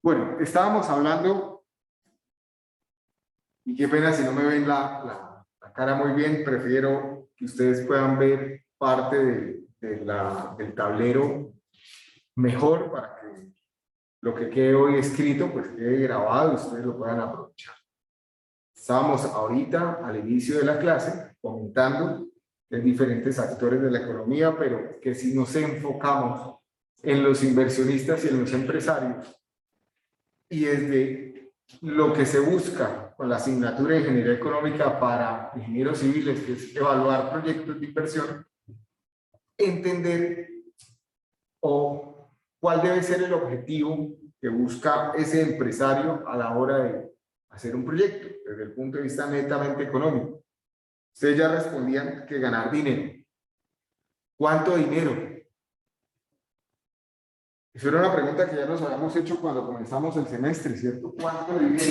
Bueno, estábamos hablando, y qué pena si no me ven la cara muy bien, prefiero que ustedes puedan ver parte del tablero mejor para que lo que quede hoy escrito pues quede grabado y ustedes lo puedan aprovechar. Estábamos ahorita al inicio de la clase comentando de diferentes actores de la economía, pero que si nos enfocamos en los inversionistas y en los empresarios, y desde lo que se busca con la asignatura de Ingeniería Económica para ingenieros civiles, que es evaluar proyectos de inversión, entender o cuál debe ser el objetivo que busca ese empresario a la hora de hacer un proyecto, desde el punto de vista netamente económico. Ustedes ya respondían que ganar dinero. ¿Cuánto dinero? Esa era una pregunta que ya nos habíamos hecho cuando comenzamos el semestre, ¿cierto? ¿Cuánto dinero?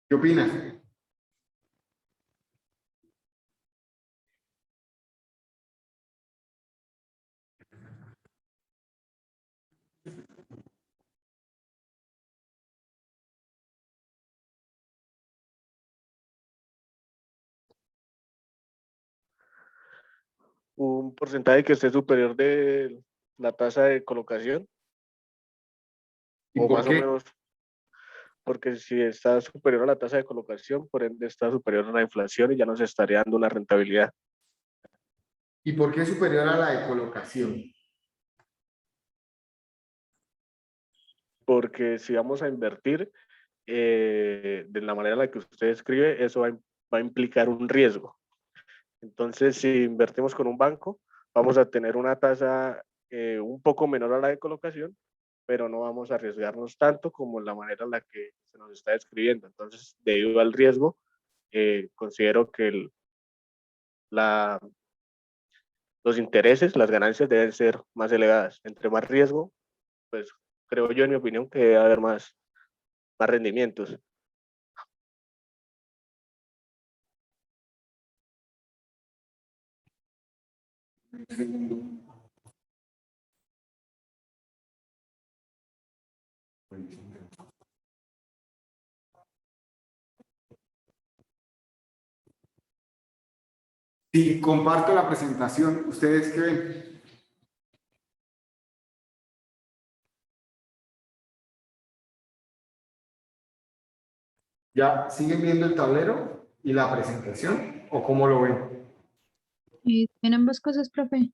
¿Qué opinas? Un porcentaje que esté superior de la tasa de colocación, ¿Y o por más o qué? menos, porque si está superior a la tasa de colocación, por ende está superior a la inflación y ya nos estaría dando una rentabilidad. ¿Y por qué superior a la de colocación? Porque si vamos a invertir de la manera en la que usted escribe, eso va a implicar un riesgo. Entonces, si invertimos con un banco, vamos a tener una tasa un poco menor a la de colocación, pero no vamos a arriesgarnos tanto como la manera en la que se nos está describiendo. Entonces, debido al riesgo, considero que la, los intereses, las ganancias deben ser más elevadas. Entre más riesgo, pues creo yo, en mi opinión, que debe haber más rendimientos. Si comparto la presentación, ¿ustedes qué ven? ¿Ya siguen viendo el tablero y la presentación? ¿O cómo lo ven? En ambas cosas, profe.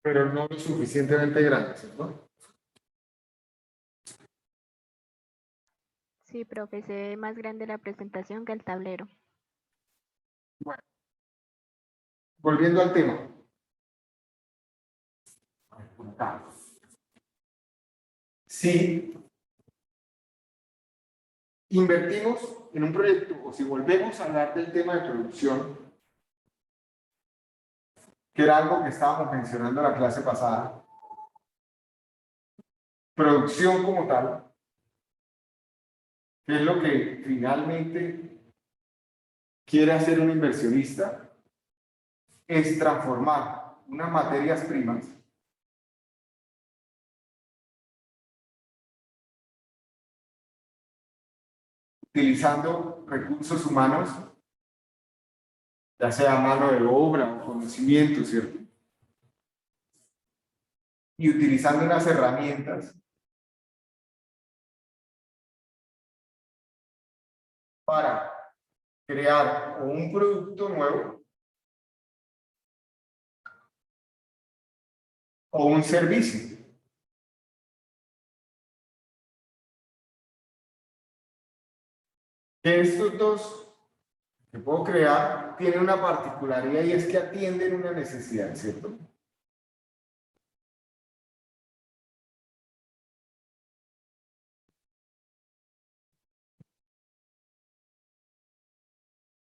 Pero no lo suficientemente grandes, ¿cierto? Sí, profe, se ve más grande la presentación que el tablero. Bueno, volviendo al tema. Si invertimos en un proyecto o si volvemos a hablar del tema de producción, que era algo que estábamos mencionando en la clase pasada, producción como tal, que es lo que finalmente quiere hacer un inversionista, es transformar unas materias primas utilizando recursos humanos, ya sea mano de obra o conocimiento, ¿cierto? Y utilizando unas herramientas para crear o un producto nuevo o un servicio. Estos dos que puedo crear tienen una particularidad y es que atienden una necesidad, ¿cierto?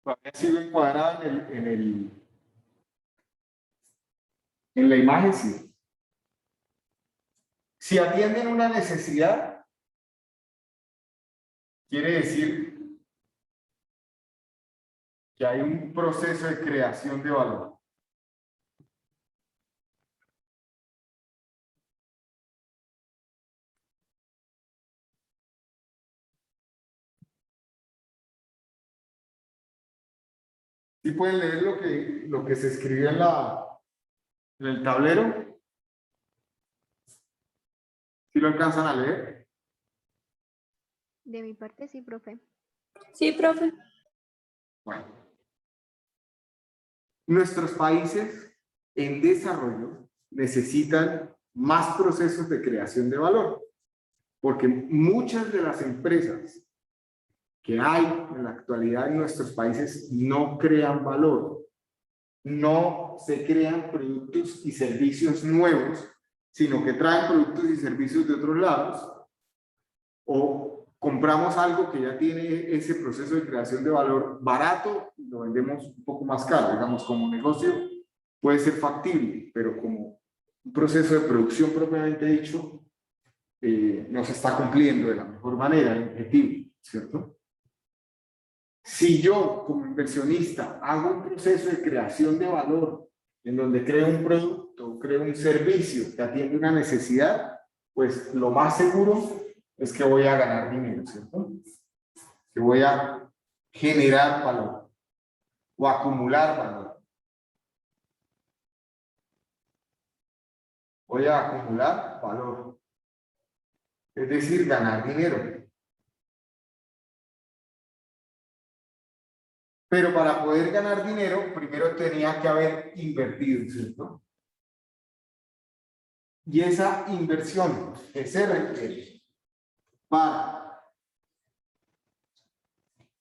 Todavía sigo encuadrado en la imagen, sí. Si atienden una necesidad, quiere decir que hay un proceso de creación de valor. ¿Sí pueden leer lo que se escribió en el tablero? ¿Sí lo alcanzan a leer? De mi parte, sí, profe. Sí, profe. Bueno. Nuestros países en desarrollo necesitan más procesos de creación de valor, porque muchas de las empresas que hay en la actualidad en nuestros países no crean valor, no se crean productos y servicios nuevos, sino que traen productos y servicios de otros lados, o compramos algo que ya tiene ese proceso de creación de valor barato y lo vendemos un poco más caro. Digamos, como negocio puede ser factible, pero como un proceso de producción propiamente dicho, no se está cumpliendo de la mejor manera el objetivo, ¿cierto? Si yo, como inversionista, hago un proceso de creación de valor en donde creo un producto, creo un servicio que atiende una necesidad, pues lo más seguro es que voy a ganar dinero, ¿cierto? Que voy a generar valor o acumular valor. Voy a acumular valor. Es decir, ganar dinero. Pero para poder ganar dinero, primero tenía que haber invertido, ¿cierto? Y esa inversión que se requiere para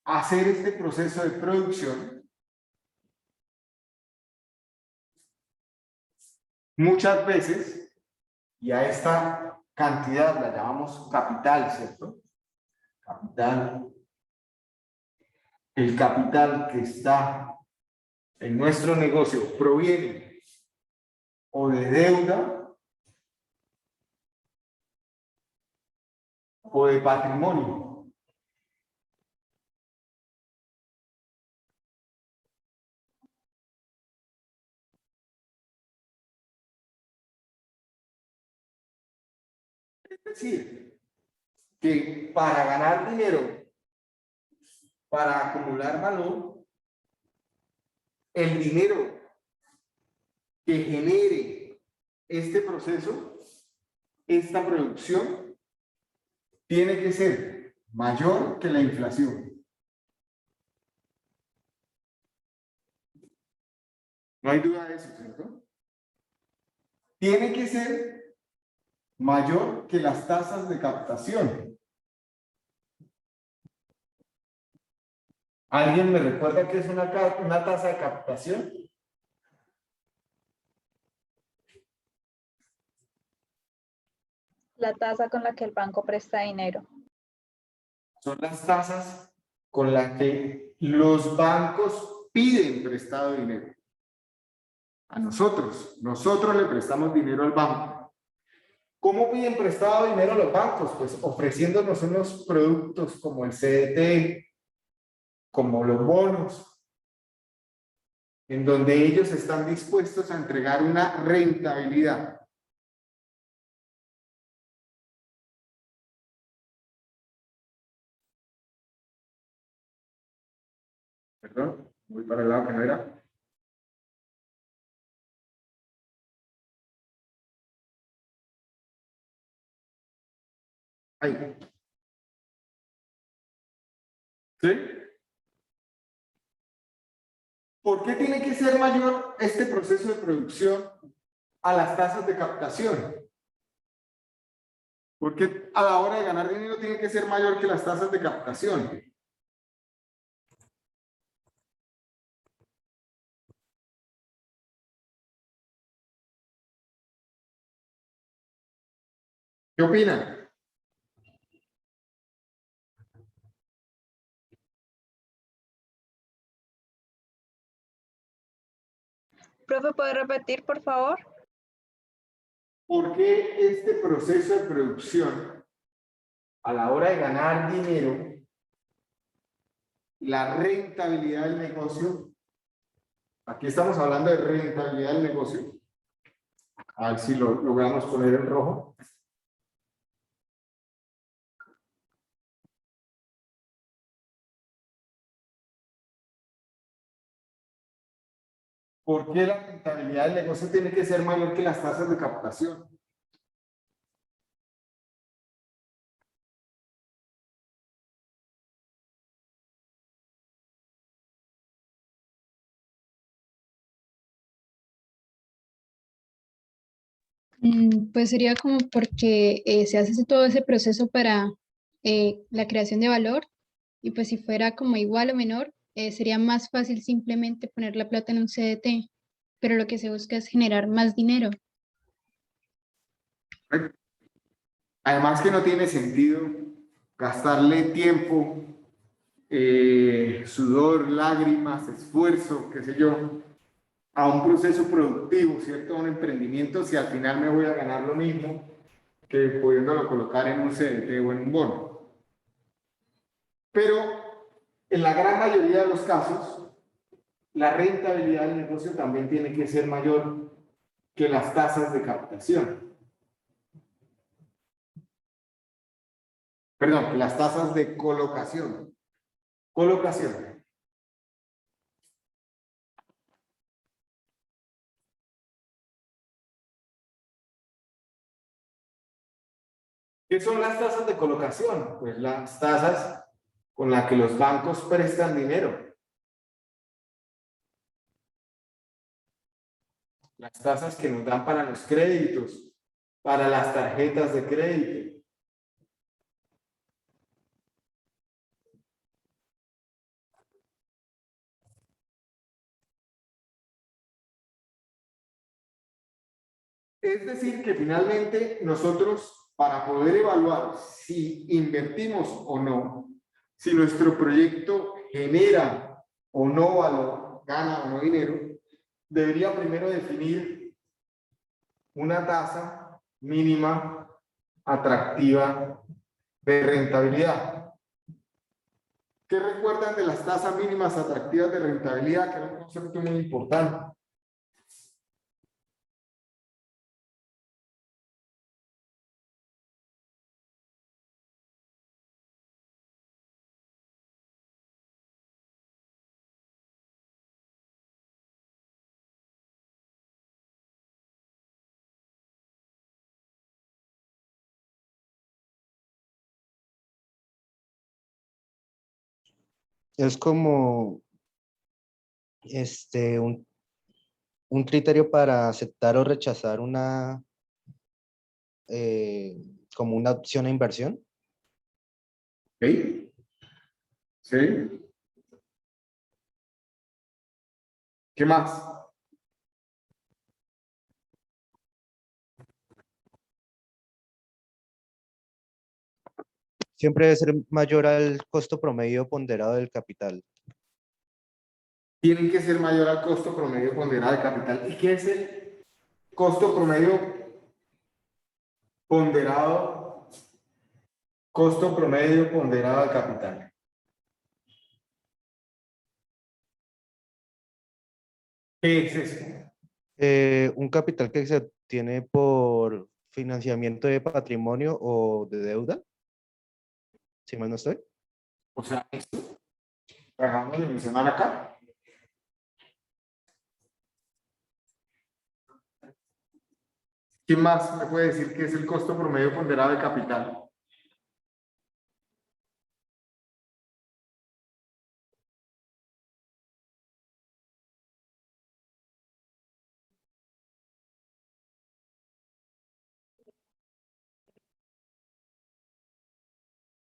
hacer este proceso de producción, muchas veces, y a esta cantidad la llamamos capital, ¿cierto? Capital. El capital que está en nuestro negocio proviene o de deuda o de patrimonio. Es decir, que para ganar dinero, para acumular valor, el dinero que genere este proceso, esta producción, tiene que ser mayor que la inflación. No hay duda de eso, ¿cierto? Tiene que ser mayor que las tasas de captación. ¿Alguien me recuerda qué es una tasa de captación? La tasa con la que el banco presta dinero. Son las tasas con las que los bancos piden prestado dinero. A nosotros le prestamos dinero al banco. ¿Cómo piden prestado dinero a los bancos? Pues ofreciéndonos unos productos como el CDT, como los bonos, en donde ellos están dispuestos a entregar una rentabilidad. Perdón, voy para el lado que no era. Ahí. ¿Sí? ¿Por qué tiene que ser mayor este proceso de producción a las tasas de captación? Porque a la hora de ganar dinero tiene que ser mayor que las tasas de captación. ¿Qué opinan? Profe, ¿puede repetir, por favor? ¿Por qué este proceso de producción, a la hora de ganar dinero, la rentabilidad del negocio. Aquí estamos hablando de rentabilidad del negocio. A ver si lo logramos poner en rojo. ¿Por qué la rentabilidad del negocio tiene que ser mayor que las tasas de captación? Pues sería como porque se hace todo ese proceso para la creación de valor y pues si fuera como igual o menor, sería más fácil simplemente poner la plata en un CDT, pero lo que se busca es generar más dinero. Además que no tiene sentido gastarle tiempo, sudor, lágrimas, esfuerzo, qué sé yo, a un proceso productivo, ¿cierto? A un emprendimiento, si al final me voy a ganar lo mismo que pudiéndolo colocar en un CDT o en un bono. Pero en la gran mayoría de los casos, la rentabilidad del negocio también tiene que ser mayor que las tasas de captación. Perdón, que las tasas de colocación. Colocación. ¿Qué son las tasas de colocación? Pues las tasas con las que los bancos prestan dinero. Las tasas que nos dan para los créditos, para las tarjetas de crédito. Es decir, que finalmente nosotros, para poder evaluar si invertimos o no, si nuestro proyecto genera o no valor, gana o no dinero, debería primero definir una tasa mínima atractiva de rentabilidad. ¿Qué recuerdan de las tasas mínimas atractivas de rentabilidad? Que es un concepto muy importante. Es como un criterio para aceptar o rechazar una como una opción a inversión. ¿Sí? ¿Sí? ¿Qué más? Siempre debe ser mayor al costo promedio ponderado del capital. Tienen que ser mayor al costo promedio ponderado de capital. ¿Y qué es el costo promedio ponderado? Costo promedio ponderado de capital. ¿Qué es eso? Un capital que se obtiene por financiamiento de patrimonio o de deuda, si mal no estoy. O sea, esto. Dejamos de mencionar acá. ¿Quién más me puede decir qué es el costo promedio ponderado de capital?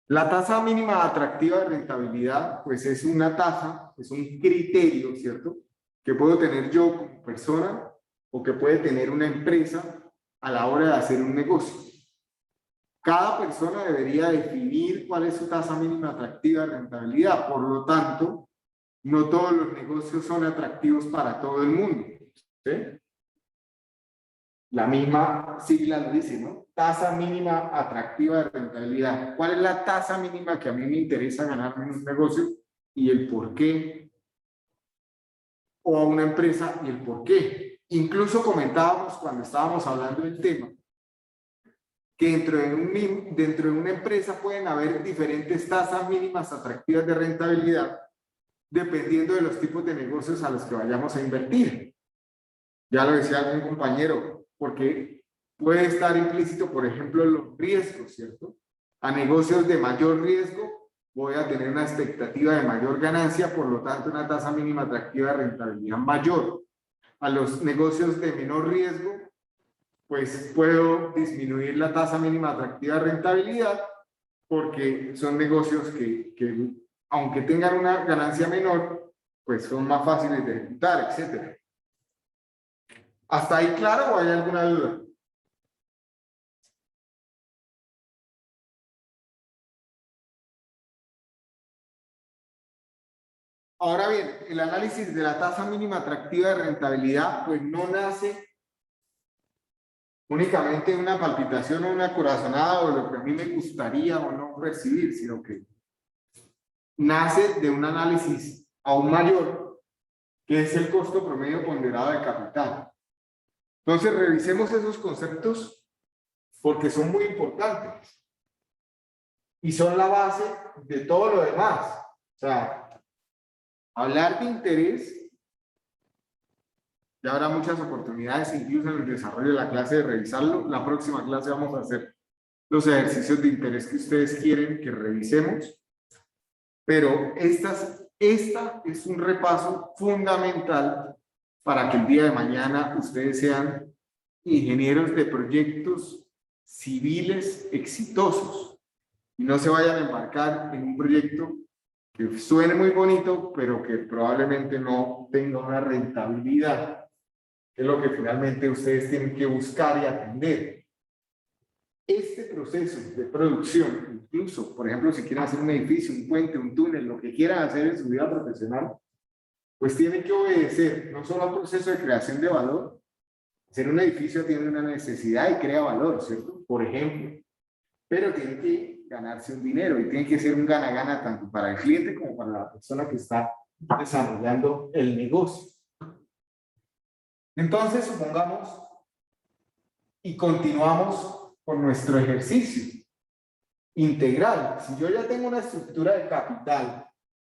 La tasa mínima atractiva de rentabilidad, pues es una tasa, es un criterio, ¿cierto? Que puedo tener yo como persona o que puede tener una empresa a la hora de hacer un negocio. Cada persona debería definir cuál es su tasa mínima atractiva de rentabilidad. Por lo tanto, no todos los negocios son atractivos para todo el mundo. ¿Sí? La misma sigla lo dice, ¿no? Tasa mínima atractiva de rentabilidad. ¿Cuál es la tasa mínima que a mí me interesa ganarme en un negocio y el por qué, o a una empresa y el por qué. Incluso comentábamos cuando estábamos hablando del tema, que dentro de una empresa pueden haber diferentes tasas mínimas atractivas de rentabilidad dependiendo de los tipos de negocios a los que vayamos a invertir. Ya lo decía algún compañero, porque puede estar implícito, por ejemplo, los riesgos, ¿cierto? A negocios de mayor riesgo voy a tener una expectativa de mayor ganancia, por lo tanto una tasa mínima atractiva de rentabilidad mayor. A los negocios de menor riesgo, pues puedo disminuir la tasa mínima atractiva de rentabilidad porque son negocios que aunque tengan una ganancia menor, pues son más fáciles de ejecutar, etc. ¿Hasta ahí claro o hay alguna duda? Ahora bien, el análisis de la tasa mínima atractiva de rentabilidad pues no nace únicamente de una palpitación o una corazonada o lo que a mí me gustaría o no percibir, sino que nace de un análisis aún mayor, que es el costo promedio ponderado de capital. Entonces, revisemos esos conceptos porque son muy importantes y son la base de todo lo demás. O sea, hablar de interés, ya habrá muchas oportunidades, incluso en el desarrollo de la clase, de revisarlo. La próxima clase vamos a hacer los ejercicios de interés que ustedes quieren que revisemos. Pero esta es un repaso fundamental para que el día de mañana ustedes sean ingenieros de proyectos civiles exitosos y no se vayan a embarcar en un proyecto que suene muy bonito, pero que probablemente no tenga una rentabilidad, que es lo que finalmente ustedes tienen que buscar y atender. Este proceso de producción, incluso, por ejemplo, si quieren hacer un edificio, un puente, un túnel, lo que quieran hacer en su vida profesional, pues tienen que obedecer no solo al proceso de creación de valor. Hacer un edificio tiene una necesidad y crea valor, ¿cierto? Por ejemplo, pero tiene que ganarse un dinero y tiene que ser un gana-gana tanto para el cliente como para la persona que está desarrollando el negocio. Entonces, supongamos y continuamos con nuestro ejercicio integral. Si yo ya tengo una estructura de capital,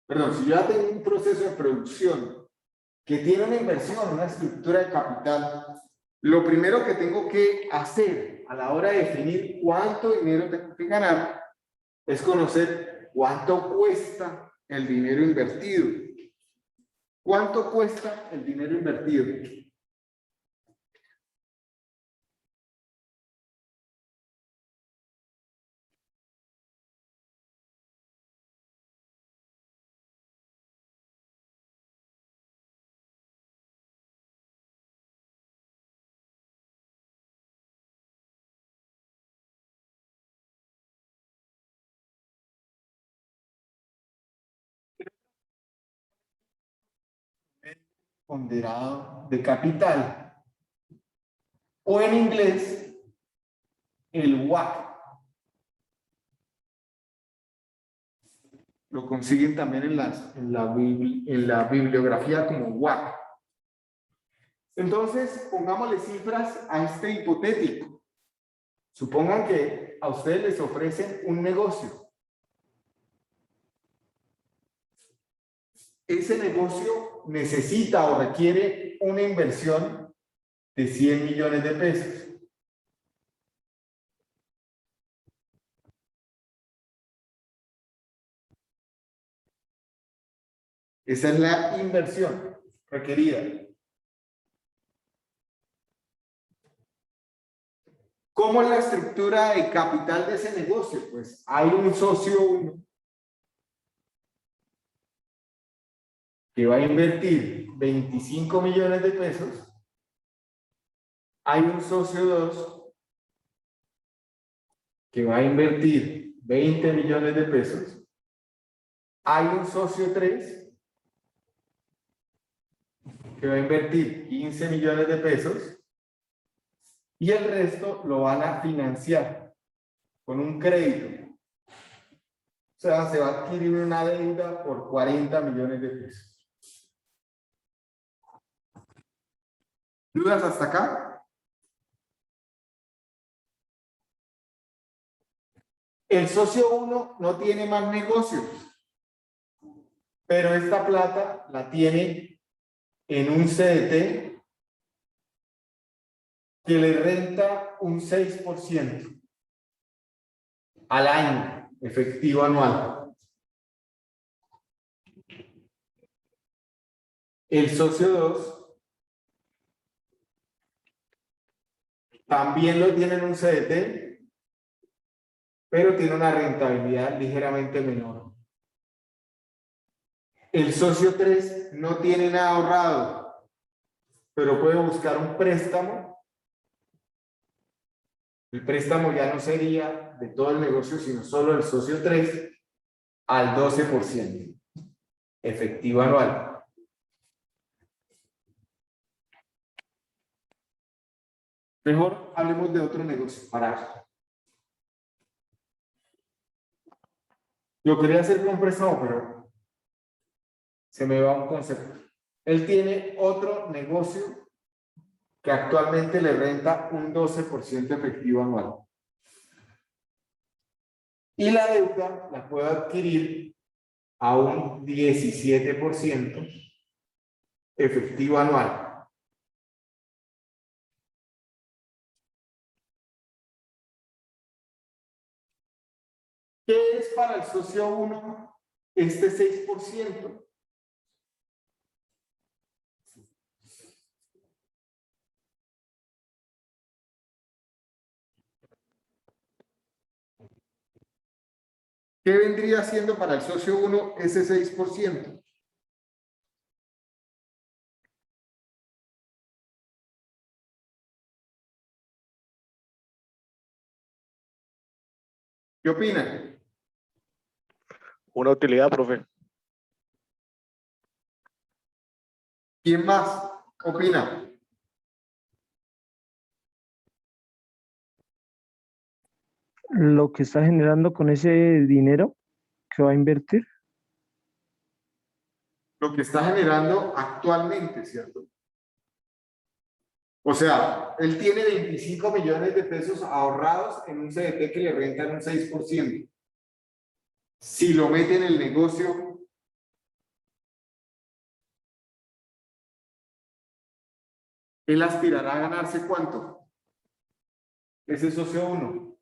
perdón, si yo ya tengo un proceso de producción que tiene una inversión, una estructura de capital, lo primero que tengo que hacer a la hora de definir cuánto dinero tengo que ganar es conocer cuánto cuesta el dinero invertido. ¿Cuánto cuesta el dinero invertido? Ponderado de capital, o en inglés el WACC. Lo consiguen también en la bibliografía como WACC. Entonces, pongámosle cifras a este hipotético. Supongan que a ustedes les ofrecen un negocio. Ese negocio necesita o requiere una inversión de 100 millones de pesos. Esa es la inversión requerida. ¿Cómo es la estructura de capital de ese negocio? Pues hay un socio 1 que va a invertir 25 millones de pesos. Hay un socio 2 que va a invertir 20 millones de pesos. Hay un socio 3 que va a invertir 15 millones de pesos. Y el resto lo van a financiar con un crédito. sea, se va a adquirir una deuda por 40 millones de pesos. ¿Dudas hasta acá? El socio 1 no tiene más negocios, pero esta plata la tiene en un CDT que le renta un 6% al año, efectivo anual. El socio 2 también lo tiene en un CDT, pero tiene una rentabilidad ligeramente menor. El socio 3 no tiene nada ahorrado, pero puede buscar un préstamo. El préstamo ya no sería de todo el negocio, sino solo el socio 3 al 12%, efectivo anual. Mejor hablemos de otro negocio. Yo quería hacer con un préstamo, pero se me va un concepto. Él tiene otro negocio que actualmente le renta un 12% efectivo anual. Y la deuda la puede adquirir a un 17% efectivo anual. ¿Qué es para el socio 1 este 6%? ¿Qué vendría siendo para el socio 1 ese 6%? ¿Qué opinan? Una utilidad, profe. ¿Quién más opina? Lo que está generando con ese dinero que va a invertir. Lo que está generando actualmente, ¿cierto? O sea, él tiene 25 millones de pesos ahorrados en un CDT que le rentan un 6%. Si lo mete en el negocio, él aspirará a ganarse ¿cuánto? Ese socio 1.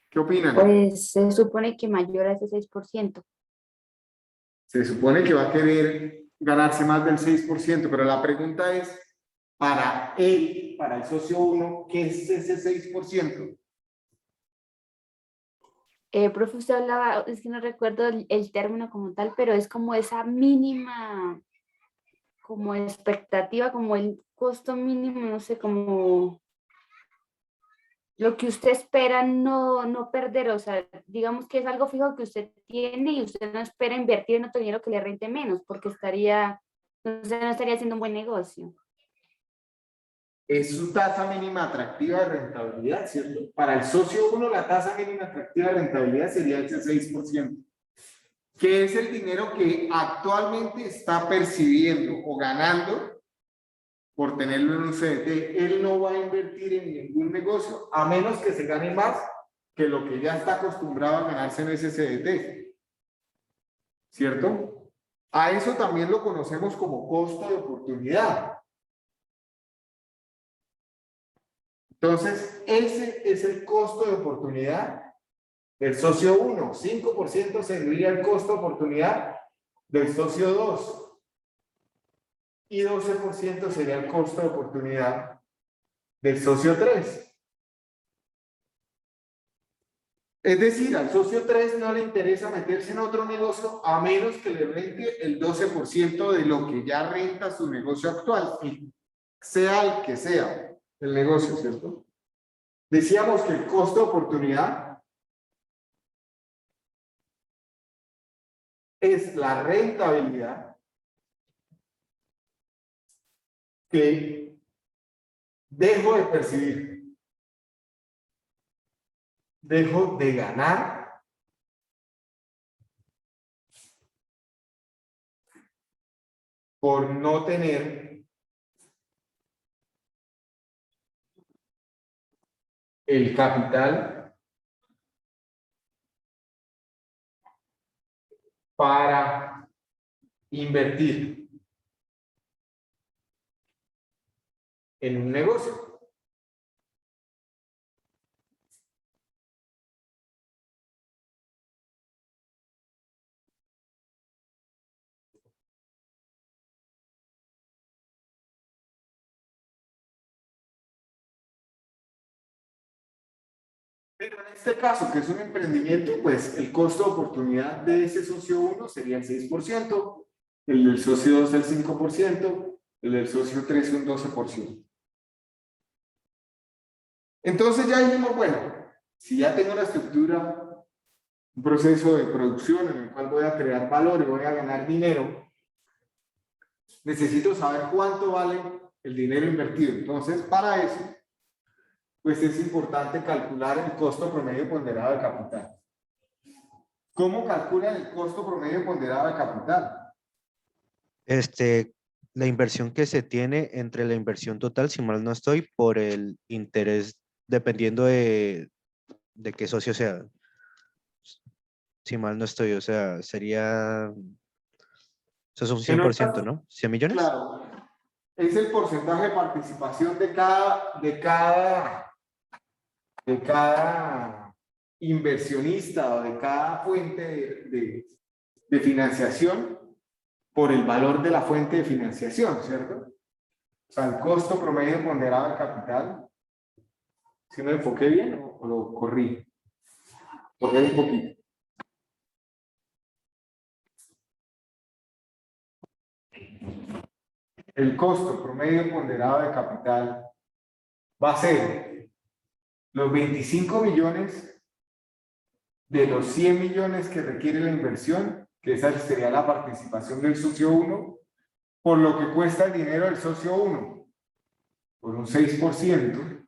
¿Qué opinan? Pues se supone que mayor a ese 6%. Se supone que va a querer ganarse más del 6%, pero la pregunta es, para él, para el socio 1, ¿qué es ese 6%? Profe, usted hablaba, es que no recuerdo el término como tal, pero es como esa mínima, como expectativa, como el costo mínimo, no sé, como lo que usted espera no perder, o sea, digamos que es algo fijo que usted tiene y usted no espera invertir en otro dinero que le rente menos, porque usted no estaría haciendo un buen negocio. Es su tasa mínima atractiva de rentabilidad, ¿cierto? Para el socio 1, la tasa mínima atractiva de rentabilidad sería ese 6%, que es el dinero que actualmente está percibiendo o ganando por tenerlo en un CDT. Él no va a invertir en ningún negocio, a menos que se gane más que lo que ya está acostumbrado a ganarse en ese CDT, ¿cierto? A eso también lo conocemos como costo de oportunidad. Entonces, ese es el costo de oportunidad del socio 1. 5% sería el costo de oportunidad del socio 2. Y 12% sería el costo de oportunidad del socio 3. Es decir, al socio 3 no le interesa meterse en otro negocio a menos que le rente el 12% de lo que ya renta su negocio actual, sea el que sea el negocio, ¿cierto? Decíamos que el costo de oportunidad es la rentabilidad que dejo de percibir, dejo de ganar por no tener el capital para invertir en un negocio. Pero en este caso, que es un emprendimiento, pues el costo de oportunidad de ese socio 1 sería el 6%, el del socio 2 el 5%, el del socio 3 un 12%. Entonces ya dijimos, bueno, si ya tengo una estructura, un proceso de producción en el cual voy a crear valor y voy a ganar dinero, necesito saber cuánto vale el dinero invertido. Entonces, para eso, pues es importante calcular el costo promedio ponderado de capital. ¿Cómo calculan el costo promedio ponderado de capital? La inversión que se tiene entre la inversión total, si mal no estoy, por el interés, dependiendo de qué socio sea. Si mal no estoy, o sea, sería... Eso es un 100%, ¿no? ¿100 millones? Claro, es el porcentaje de participación de cada inversionista o de cada fuente de financiación por el valor de la fuente de financiación, ¿cierto? O sea, el costo promedio ponderado de capital. ¿Sí me enfoqué bien o lo corrí? Corrí un poquito. El costo promedio ponderado de capital va a ser los 25 millones de los 100 millones que requiere la inversión, que esa sería la participación del socio 1, por lo que cuesta el dinero del socio 1, por un 6%,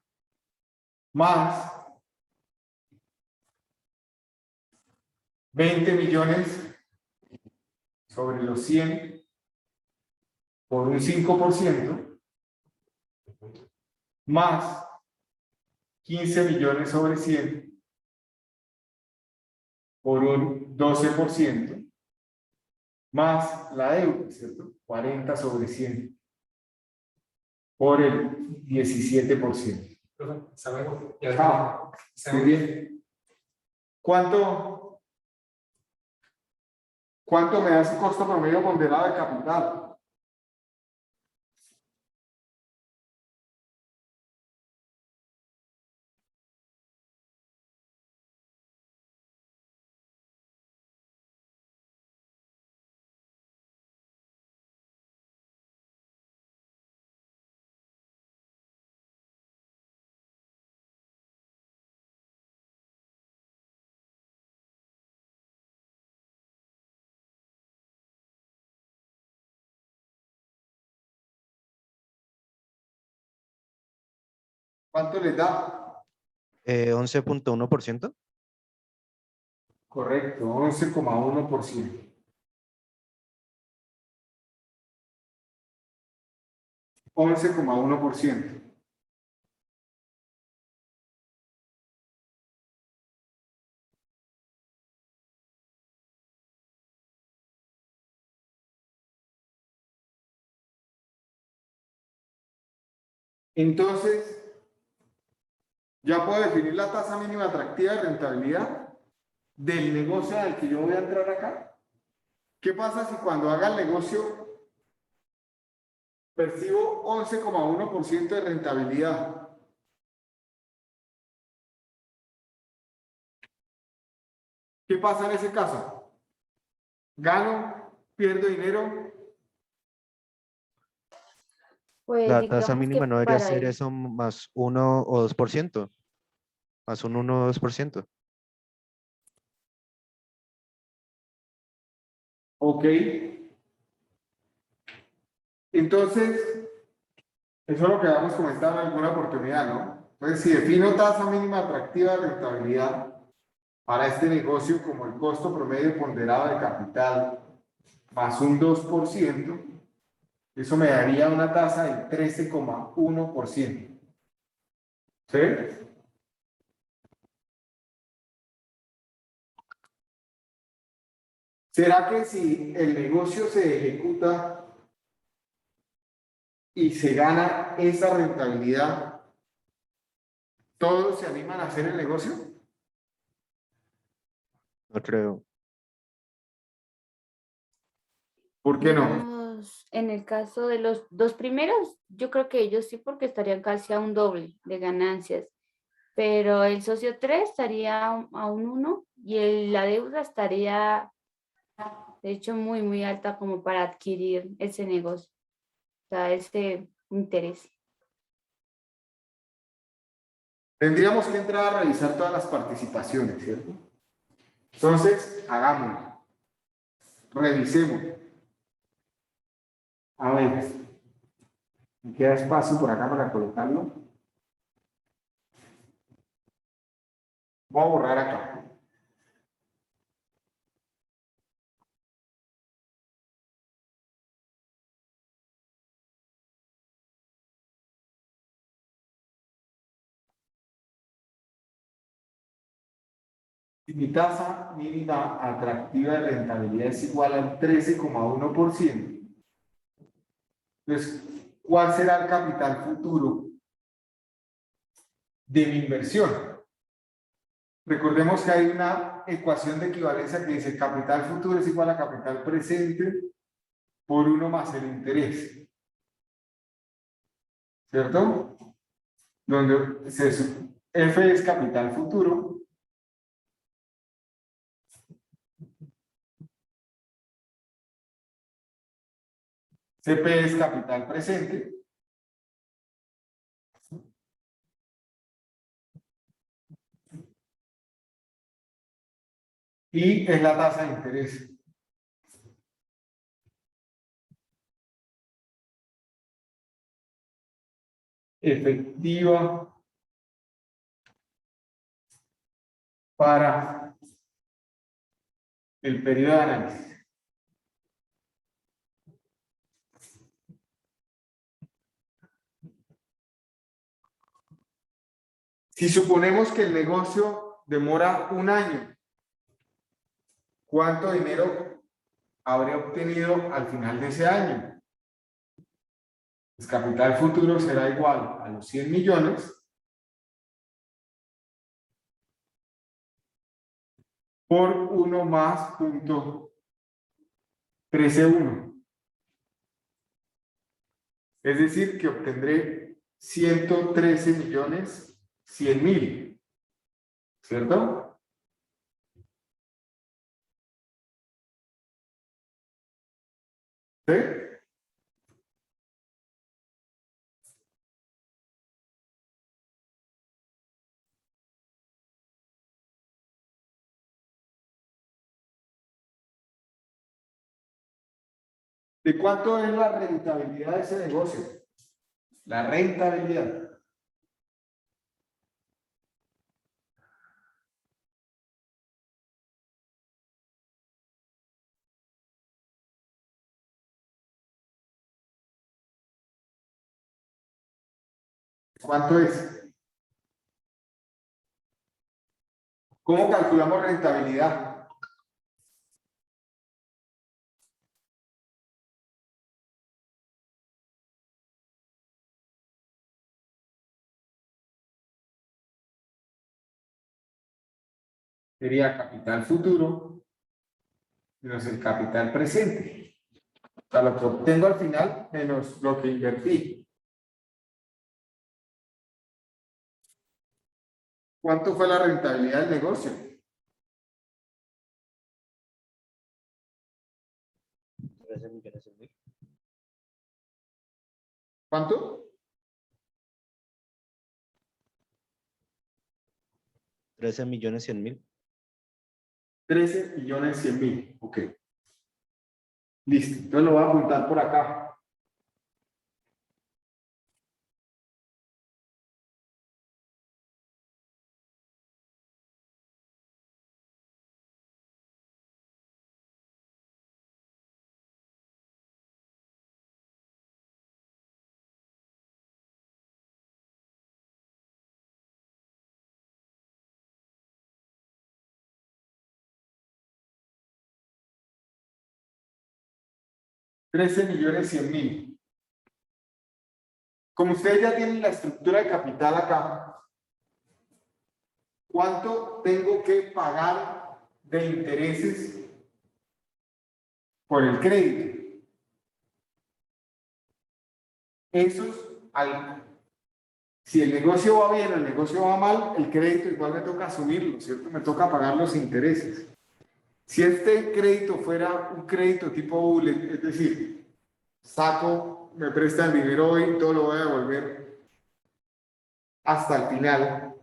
más 20 millones sobre los 100 por un 5%, más 15 millones sobre 100 por un 12%, más la deuda, ¿cierto? 40 sobre 100 por el 17%. Muy bien. ¿Cuánto me da ese costo promedio ponderado de capital? ¿Cuánto les da? 11.1%. Correcto, 11,1%. 11,1%. Entonces, ya puedo definir la tasa mínima atractiva de rentabilidad del negocio al que yo voy a entrar acá. ¿Qué pasa si cuando haga el negocio percibo 11,1% de rentabilidad? ¿Qué pasa en ese caso? ¿Gano? ¿Pierdo dinero? Pues La digamos tasa que mínima no debería para ser el- eso más 1 o 2%. Más un 1 o 2%. Ok. Entonces, eso es lo que habíamos comentado en alguna oportunidad, ¿no? Entonces, si defino tasa mínima atractiva de rentabilidad para este negocio como el costo promedio ponderado de capital más un 2%, Eso me daría una tasa del 13,1%. ¿Sí? ¿Será que si el negocio se ejecuta y se gana esa rentabilidad, todos se animan a hacer el negocio? No creo. ¿Por qué no? Digamos, en el caso de los dos primeros, yo creo que ellos sí, porque estarían casi a un doble de ganancias. Pero el socio 3 estaría a un 1 y la deuda estaría, de hecho, muy, muy alta como para adquirir ese negocio, o sea, ese interés. Tendríamos que entrar a revisar todas las participaciones, ¿cierto? Entonces, hagámoslo. Revisemos. A ver, me queda espacio por acá para colocarlo. Voy a borrar acá. Si mi tasa mínima atractiva de rentabilidad es igual al 13,1%, entonces, ¿cuál será el capital futuro de mi inversión? Recordemos que hay una ecuación de equivalencia que dice capital futuro es igual a capital presente por 1 más el interés. ¿Cierto? Donde F es capital futuro. CP es capital presente. Y es la tasa de interés. Efectiva para el periodo de análisis. Si suponemos que el negocio demora un año, ¿cuánto dinero habré obtenido al final de ese año? Pues capital futuro será igual a los 100 millones por 1 más punto 13,1. Es decir, que obtendré 113 millones 100 mil. ¿Cierto? ¿Sí? ¿De cuánto es la rentabilidad de ese negocio? La rentabilidad. ¿Cuánto es? ¿Cómo calculamos rentabilidad? Sería capital futuro menos el capital presente. O sea, lo que obtengo al final menos lo que invertí. ¿Cuánto fue la rentabilidad del negocio? 13 millones en mil. ¿Cuánto? 13 millones 100 mil. 13 millones 100 mil. Ok. Listo. Entonces lo voy a apuntar por acá. 13.100.000. Como ustedes ya tienen la estructura de capital acá, ¿cuánto tengo que pagar de intereses por el crédito? Si el negocio va bien o el negocio va mal, el crédito igual me toca asumirlo, ¿cierto? Me toca pagar los intereses. Si este crédito fuera un crédito tipo bullet, es decir, me prestan dinero hoy y todo lo voy a devolver hasta el final,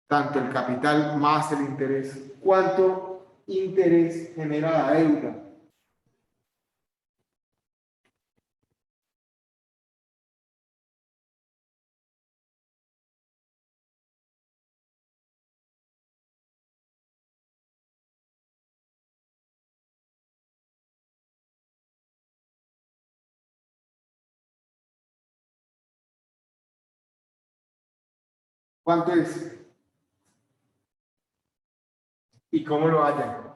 tanto el capital más el interés, ¿cuánto interés genera la deuda? ¿Cuánto es? ¿Y cómo lo hallan?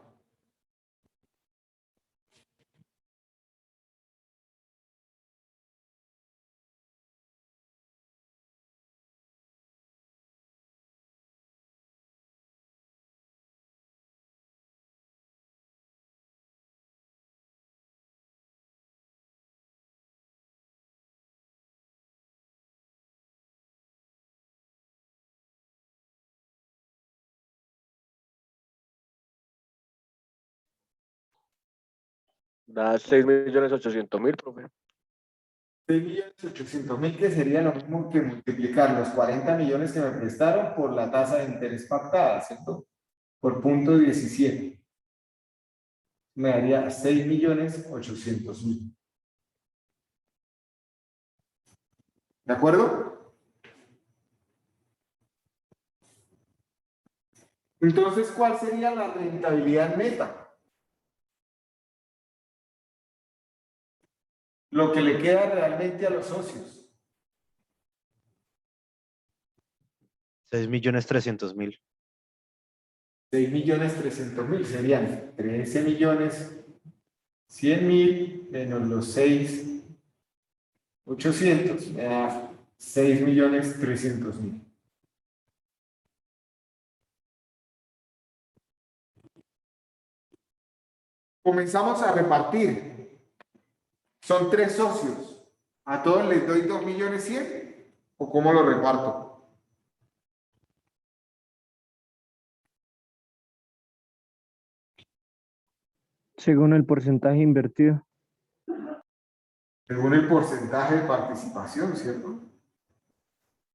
Da 6.800.000, profe. 6.800.000, que sería lo mismo que multiplicar los 40 millones que me prestaron por la tasa de interés pactada, ¿cierto? Por punto 17. Me daría 6.800.000. ¿De acuerdo? Entonces, ¿cuál sería la rentabilidad neta? Lo que le queda realmente a los socios. 6.300.000. 6.300.000 serían 13.100.000 menos los 6.800.000, me da 6.300.000. Comenzamos a repartir. Son 3 socios. ¿A todos les doy 2.100.000? ¿O cómo lo reparto? Según el porcentaje invertido. Según el porcentaje de participación, ¿cierto?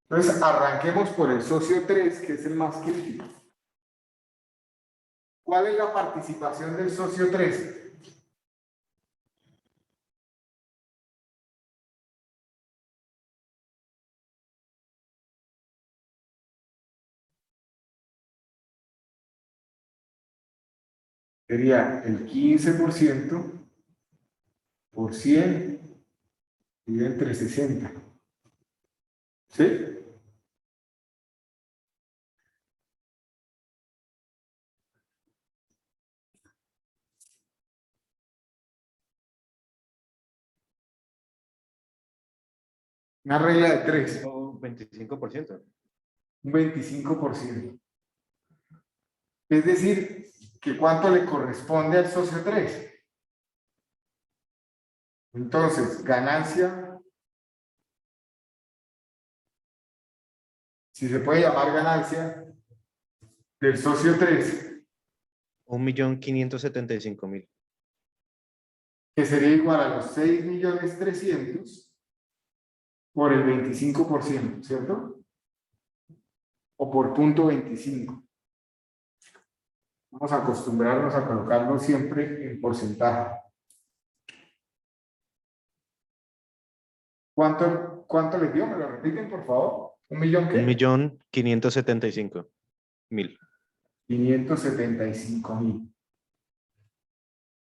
Entonces, arranquemos por el socio 3, que es el más crítico. ¿Cuál es la participación del socio 3? Sería el 15% por 100 y entre 60. ¿Sí? Una regla de 3. 25%. Un 25%. Es decir, que ¿cuánto le corresponde al socio 3? Entonces, ganancia, si se puede llamar ganancia, del socio 3, 1.575.000. que sería igual a los 6.300.000 por el 25%, ¿cierto? O por punto 25. Vamos a acostumbrarnos a colocarlo siempre en porcentaje. ¿Cuánto les dio? ¿Me lo repiten, por favor? ¿1 millón qué? 1.575.000. 575.000.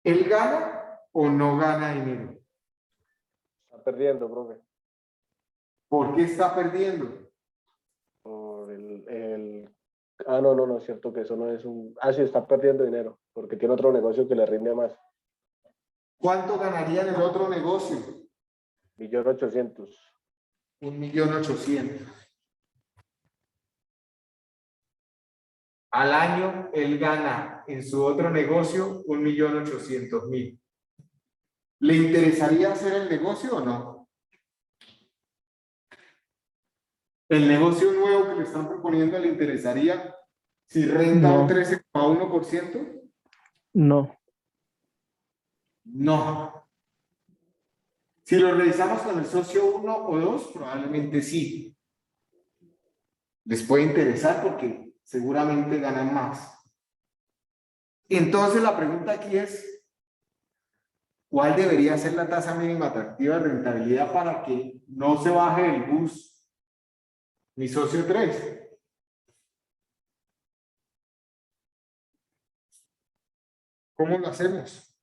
¿Él gana o no gana dinero? Está perdiendo, profe. ¿Por qué está perdiendo? Por no, es cierto que eso no es un... Ah, sí, está perdiendo dinero, porque tiene otro negocio que le rinde más. ¿Cuánto ganaría en el otro negocio? 1.800.000. 1.800.000. Al año, él gana en su otro negocio 1.800.000. ¿Le interesaría hacer el negocio o no? ¿El negocio nuevo que le están proponiendo le interesaría si renta No. un 13,1%? No. No. Si lo revisamos con el socio 1 o 2, probablemente sí. Les puede interesar porque seguramente ganan más. Entonces la pregunta aquí es, ¿cuál debería ser la tasa mínima atractiva de rentabilidad para que no se baje del bus mi socio 3? ¿Cómo lo hacemos?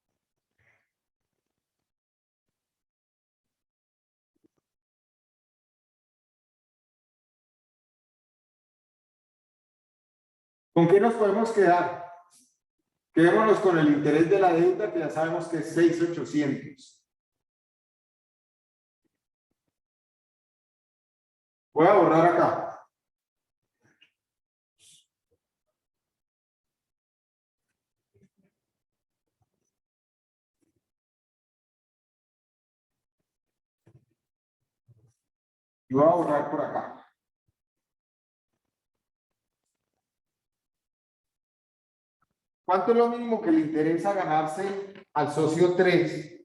¿Con qué nos podemos quedar? Quedémonos con el interés de la deuda, que ya sabemos que es 6.800. Voy a borrar acá. Y voy a borrar por acá. ¿Cuánto es lo mínimo que le interesa ganarse al socio 3?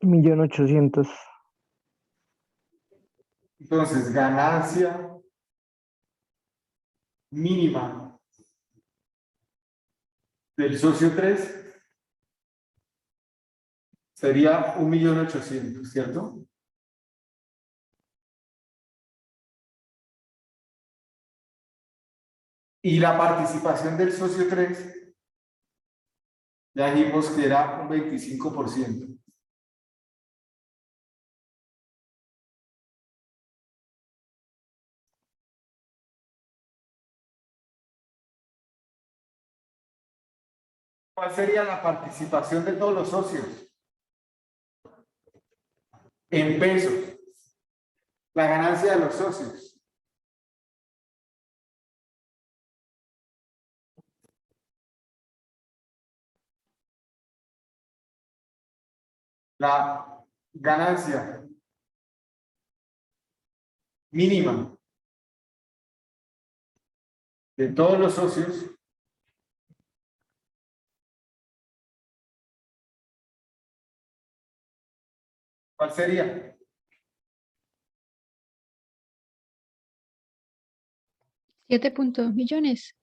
1.800.000. Entonces, ganancia mínima del socio 3 sería 1.800.000, ¿cierto? Y la participación del socio 3, ya dijimos que era un 25%. ¿Cuál sería la participación de todos los socios? En pesos. La ganancia de los socios. La ganancia mínima de todos los socios ¿cuál sería? 7.2 millones.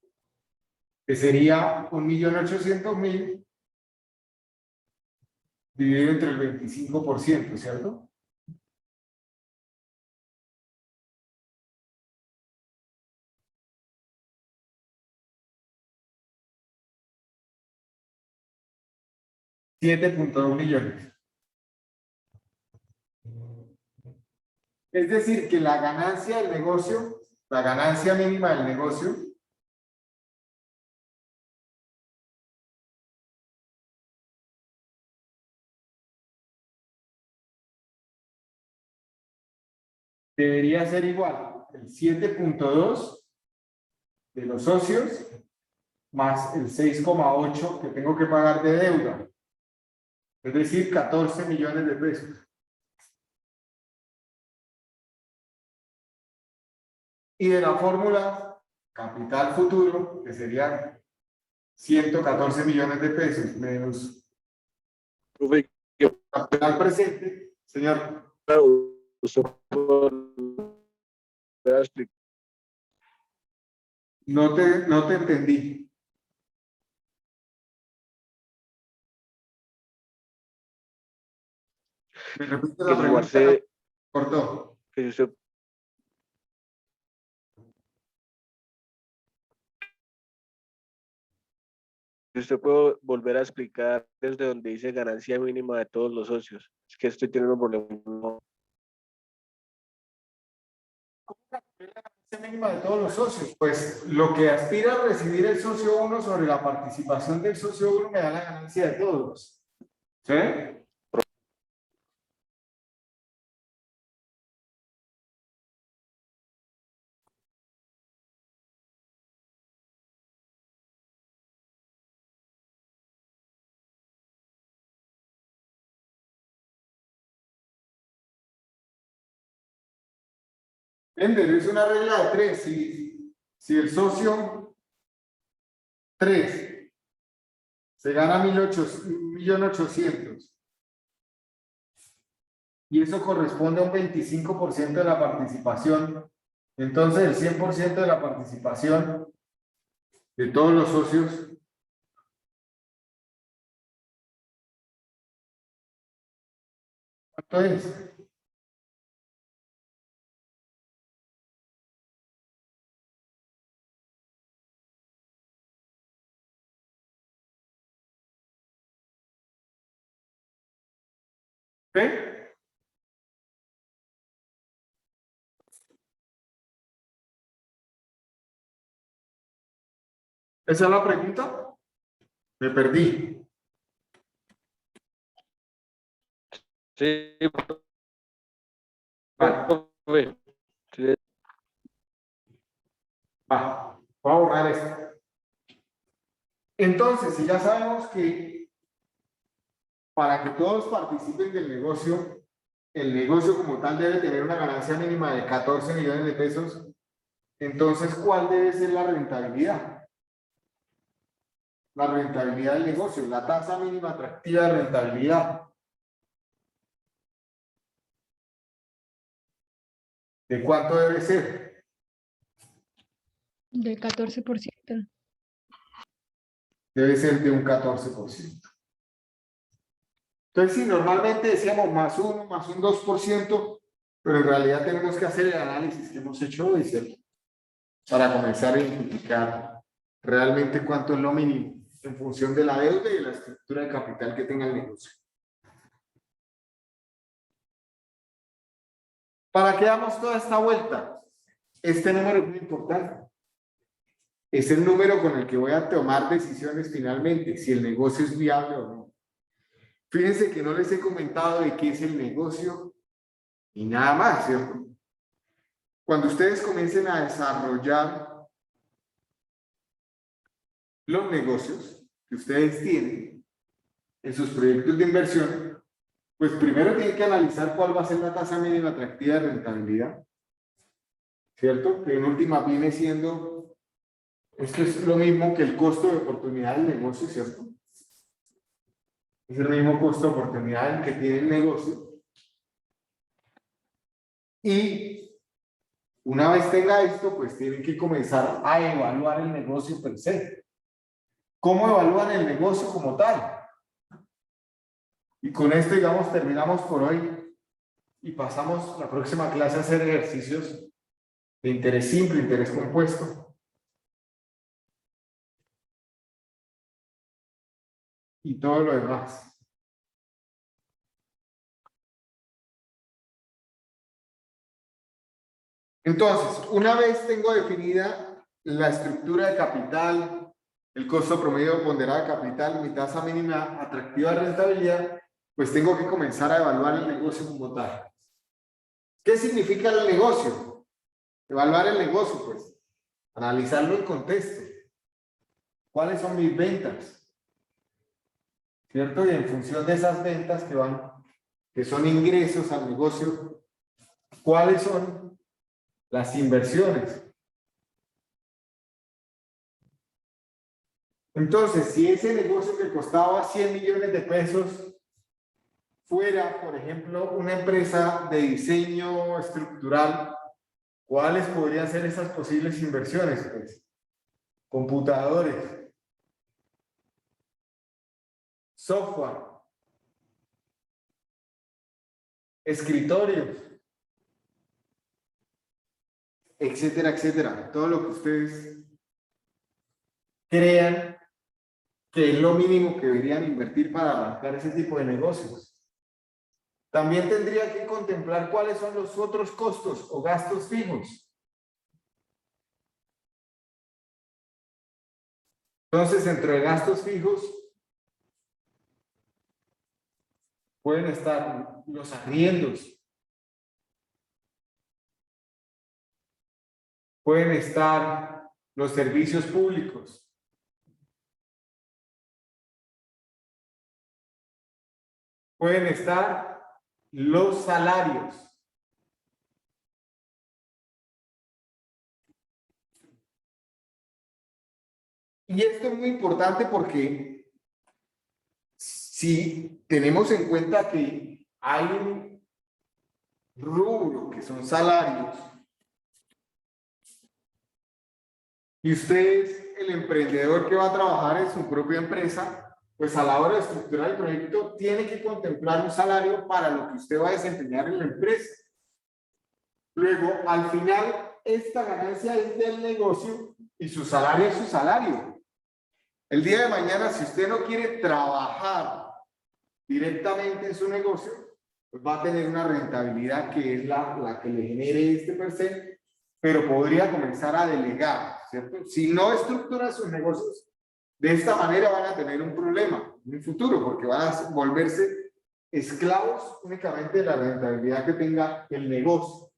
Que sería 1.800.000 dividido entre el 25%, ¿cierto? $7.2 millones. Es decir, que la ganancia del negocio, la ganancia mínima del negocio, debería ser igual el 7.2 de los socios más el 6,8 que tengo que pagar de deuda. Es decir, 14 millones de pesos. Y de la fórmula capital futuro, que serían 114 millones de pesos menos Profe, capital presente, señor. usted puede explicar. No te entendí. Me repite la Que igual pregunta. Cortó. que usted puede volver a explicar desde donde dice ganancia mínima de todos los socios. Es que estoy teniendo un problema. No. Mínima de todos los socios, pues lo que aspira a recibir el socio 1 sobre la participación del socio 1 me da la ganancia de todos. ¿Sí? Ender, es una regla de 3. Si el socio 3 se gana 1.800.000 y eso corresponde a un 25% de la participación, entonces el 100% de la participación de todos los socios ¿cuánto es? ¿Sí? ¿Esa es la pregunta? Me perdí. Sí, Vale, profe. Sí. va. Voy a borrar esto. Entonces, si ya sabemos que para que todos participen del negocio, el negocio como tal debe tener una ganancia mínima de 14 millones de pesos, entonces, ¿cuál debe ser la rentabilidad? La rentabilidad del negocio, la tasa mínima atractiva de rentabilidad. ¿De cuánto debe ser? Del 14%. Debe ser de un 14%. Entonces, sí, normalmente decíamos más 1, más un 2%, pero en realidad tenemos que hacer el análisis que hemos hecho hoy, ¿cierto? Para comenzar a identificar realmente cuánto es lo mínimo en función de la deuda y de la estructura de capital que tenga el negocio. ¿Para qué damos toda esta vuelta? Este número es muy importante. Es el número con el que voy a tomar decisiones finalmente, si el negocio es viable o no. Fíjense que no les he comentado de qué es el negocio y nada más, ¿cierto? Cuando ustedes comiencen a desarrollar los negocios que ustedes tienen en sus proyectos de inversión, pues primero tienen que analizar cuál va a ser la tasa mínima atractiva de rentabilidad, ¿cierto? Que en última viene siendo, esto es lo mismo que el costo de oportunidad del negocio, ¿cierto? Es el mismo costo de oportunidad que tiene el negocio. Y una vez tenga esto, pues tienen que comenzar a evaluar el negocio per se. ¿Cómo evalúan el negocio como tal? Y con esto, digamos, terminamos por hoy y pasamos la próxima clase a hacer ejercicios de interés simple, interés compuesto. Y todo lo demás. Entonces, una vez tengo definida la estructura de capital, el costo promedio ponderado de capital, mi tasa mínima atractiva de rentabilidad, pues tengo que comenzar a evaluar el negocio como tal. ¿Qué significa el negocio? Evaluar el negocio, pues, analizarlo en contexto. ¿Cuáles son mis ventas? ¿Cierto? Y en función de esas ventas que son ingresos al negocio, ¿cuáles son las inversiones? Entonces, si ese negocio que costaba 100 millones de pesos fuera, por ejemplo, una empresa de diseño estructural, ¿cuáles podrían ser esas posibles inversiones? Pues, computadores, software, escritorios, etcétera, etcétera. Todo lo que ustedes crean que es lo mínimo que deberían invertir para arrancar ese tipo de negocios. También tendría que contemplar cuáles son los otros costos o gastos fijos. Entonces, entre gastos fijos, pueden estar los arriendos, pueden estar los servicios públicos, pueden estar los salarios. Y esto es muy importante porque si tenemos en cuenta que hay un rubro que son salarios y usted es el emprendedor que va a trabajar en su propia empresa, pues a la hora de estructurar el proyecto tiene que contemplar un salario para lo que usted va a desempeñar en la empresa. Luego, al final, esta ganancia es del negocio y su salario es su salario. El día de mañana, si usted no quiere trabajar directamente en su negocio, pues va a tener una rentabilidad que es la que le genere este per se, pero podría comenzar a delegar, ¿cierto? Si no estructura sus negocios de esta manera, van a tener un problema en el futuro, porque van a volverse esclavos únicamente de la rentabilidad que tenga el negocio.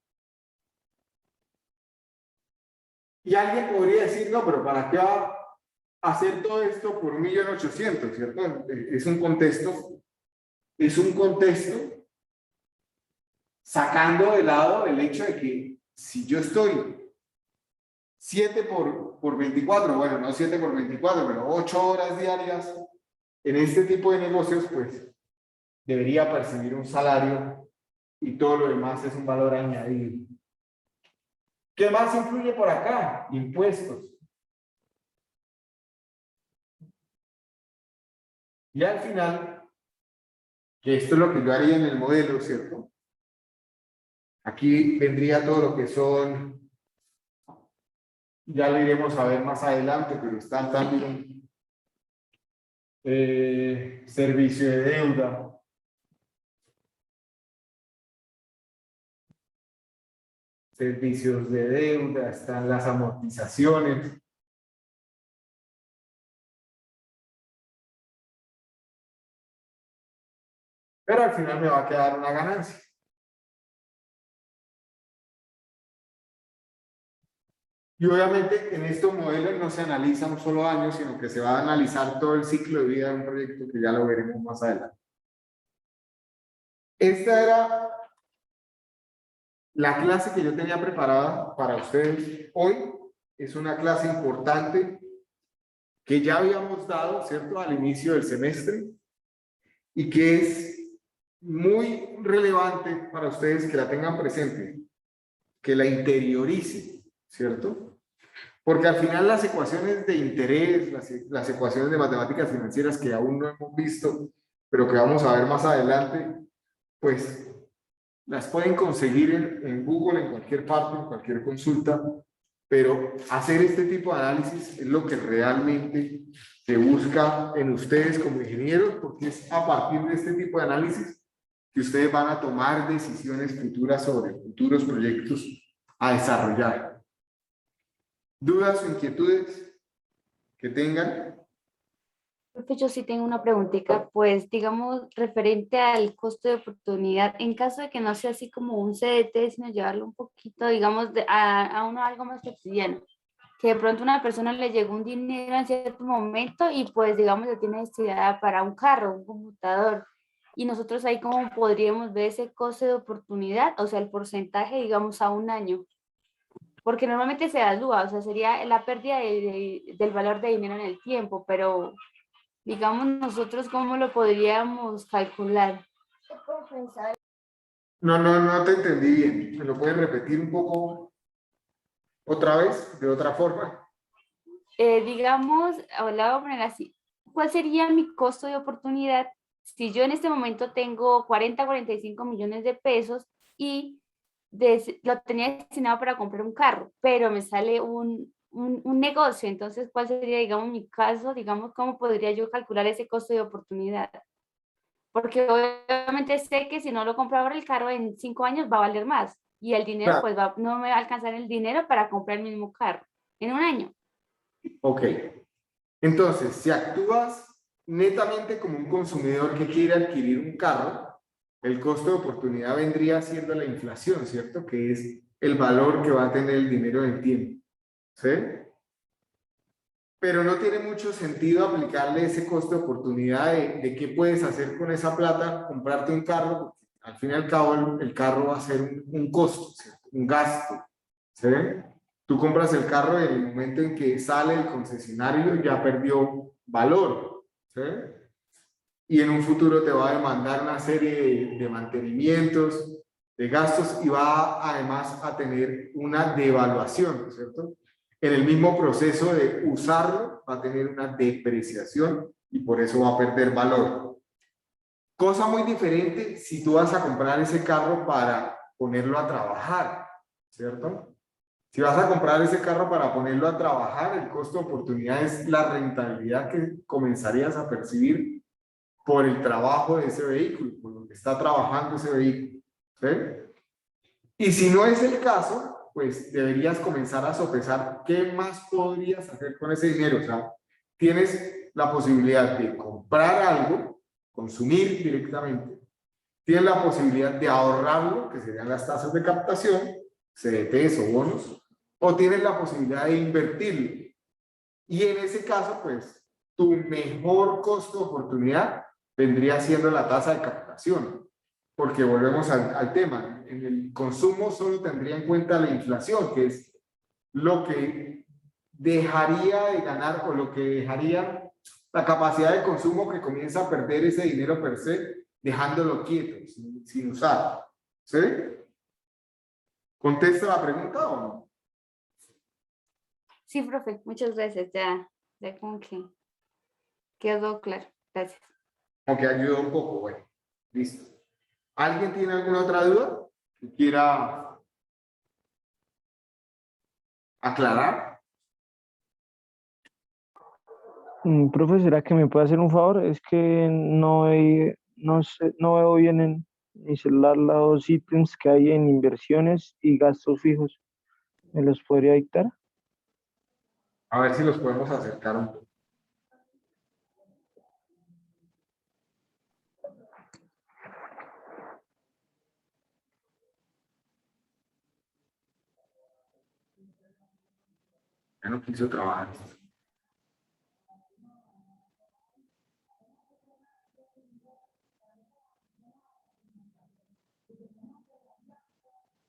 Y alguien podría decir, no, pero ¿para qué va a hacer todo esto por 1.800.000, ¿cierto? Es un contexto sacando de lado el hecho de que si yo estoy 7 por 24, bueno, no 7 por 24, pero 8 horas diarias en este tipo de negocios, pues debería percibir un salario y todo lo demás es un valor añadido. ¿Qué más influye por acá? Impuestos. Y al final, que esto es lo que yo haría en el modelo, ¿cierto? Aquí vendría todo lo que son, ya lo iremos a ver más adelante, pero están también servicio de deuda. Servicios de deuda, están las amortizaciones. Pero al final me va a quedar una ganancia. Y obviamente en estos modelos no se analiza un solo año, sino que se va a analizar todo el ciclo de vida de un proyecto, que ya lo veremos más adelante. Esta era la clase que yo tenía preparada para ustedes hoy. Es una clase importante que ya habíamos dado, ¿cierto?, al inicio del semestre y que es muy relevante para ustedes que la tengan presente, que la interioricen, ¿cierto? Porque al final las ecuaciones de interés, las ecuaciones de matemáticas financieras que aún no hemos visto, pero que vamos a ver más adelante, pues las pueden conseguir en Google, en cualquier parte, en cualquier consulta, pero hacer este tipo de análisis es lo que realmente se busca en ustedes como ingenieros, porque es a partir de este tipo de análisis que ustedes van a tomar decisiones futuras sobre futuros proyectos a desarrollar. ¿Dudas o inquietudes que tengan? Profe, yo sí tengo una preguntita, pues digamos referente al costo de oportunidad, en caso de que no sea así como un CDT, sino llevarlo un poquito, digamos, a uno algo más cotidiano, que de pronto una persona le llegó un dinero en cierto momento y pues digamos le tiene destinada para un carro, un computador, y nosotros ahí cómo podríamos ver ese costo de oportunidad, o sea, el porcentaje, digamos, a un año. Porque normalmente se da duda, o sea, sería la pérdida del valor de dinero en el tiempo, pero digamos nosotros cómo lo podríamos calcular. No te entendí bien. ¿Me lo puedes repetir un poco otra vez, de otra forma? Digamos, o la voy a poner así, ¿cuál sería mi costo de oportunidad si yo en este momento tengo 45 millones de pesos y lo tenía destinado para comprar un carro, pero me sale un negocio? Entonces, ¿cuál sería, digamos, mi caso? Digamos, ¿cómo podría yo calcular ese costo de oportunidad? Porque obviamente sé que si no lo compro ahora, el carro en 5 años va a valer más y el dinero, Claro. pues no me va a alcanzar el dinero para comprar el mismo carro en un año. Ok. Entonces, si actúas netamente como un consumidor que quiere adquirir un carro, el costo de oportunidad vendría siendo la inflación, ¿cierto? Que es el valor que va a tener el dinero en el tiempo, ¿sí? Pero no tiene mucho sentido aplicarle ese costo de oportunidad de qué puedes hacer con esa plata, comprarte un carro, porque al fin y al cabo el carro va a ser un costo, ¿cierto? Un gasto, ¿sí? Tú compras el carro y en el momento en que sale el concesionario ya perdió valor, ¿sí? Y en un futuro te va a demandar una serie de mantenimientos, de gastos y va además a tener una devaluación, ¿cierto? En el mismo proceso de usarlo va a tener una depreciación y por eso va a perder valor. Cosa muy diferente si tú vas a comprar ese carro para ponerlo a trabajar, ¿cierto? Si vas a comprar ese carro para ponerlo a trabajar, el costo de oportunidad es la rentabilidad que comenzarías a percibir por el trabajo de ese vehículo, por lo que está trabajando ese vehículo, ¿sí? Y si no es el caso, pues deberías comenzar a sopesar qué más podrías hacer con ese dinero. O sea, tienes la posibilidad de comprar algo, consumir directamente, tienes la posibilidad de ahorrarlo, que serían las tasas de captación, CDTs o bonos, o tienes la posibilidad de invertirlo. Y en ese caso, pues, tu mejor costo de oportunidad vendría siendo la tasa de captación, porque volvemos al tema, en el consumo solo tendría en cuenta la inflación, que es lo que dejaría de ganar o lo que dejaría la capacidad de consumo que comienza a perder ese dinero per se, dejándolo quieto, sin usar. ¿Sí? ¿Contesta la pregunta o no? Sí, profe, muchas gracias. Ya como que quedó claro. Gracias. Aunque ayudó un poco, bueno. Listo. ¿Alguien tiene alguna otra duda que quiera aclarar? Profe, ¿será que me puede hacer un favor? Es que no sé, no veo bien en mi celular los ítems que hay en inversiones y gastos fijos. ¿Me los podría dictar? A ver si los podemos acercar un poco. Ya no quiso trabajar.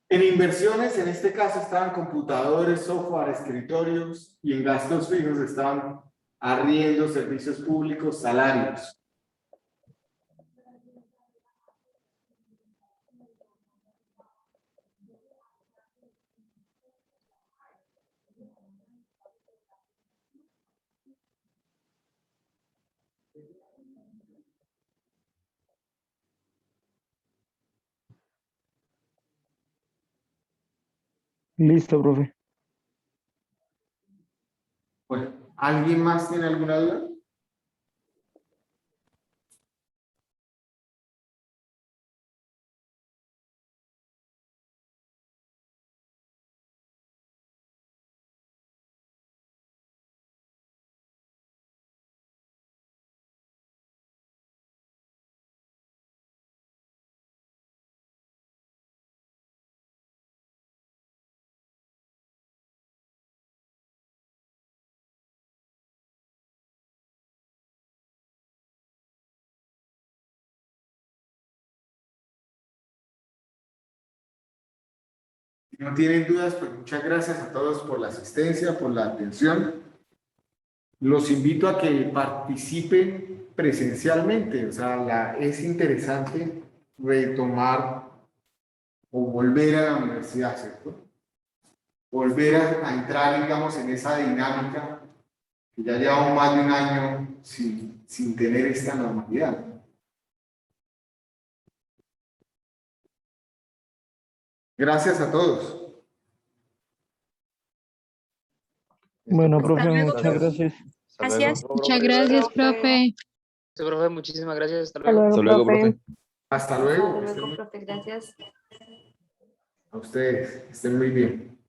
En inversiones, en este caso, estaban computadores, software, escritorios, y en gastos fijos estaban arriendos, servicios públicos, salarios. Listo, profe. Bueno, ¿alguien más tiene alguna duda? Si no tienen dudas, pues muchas gracias a todos por la asistencia, por la atención. Los invito a que participen presencialmente, o sea, es interesante retomar o volver a la universidad, ¿cierto? Volver a entrar, digamos, en esa dinámica que ya llevamos más de un año sin tener esta normalidad. Gracias a todos. Bueno, Hasta profe, luego, muchas profe. gracias. Hasta luego. Gracias. Muchas gracias, profe. Profe, muchísimas gracias. Hasta Hasta luego. luego, Hasta luego, profe. profe. Hasta Hasta luego. que estén luego, muy- profe. Gracias. A ustedes, que estén muy bien.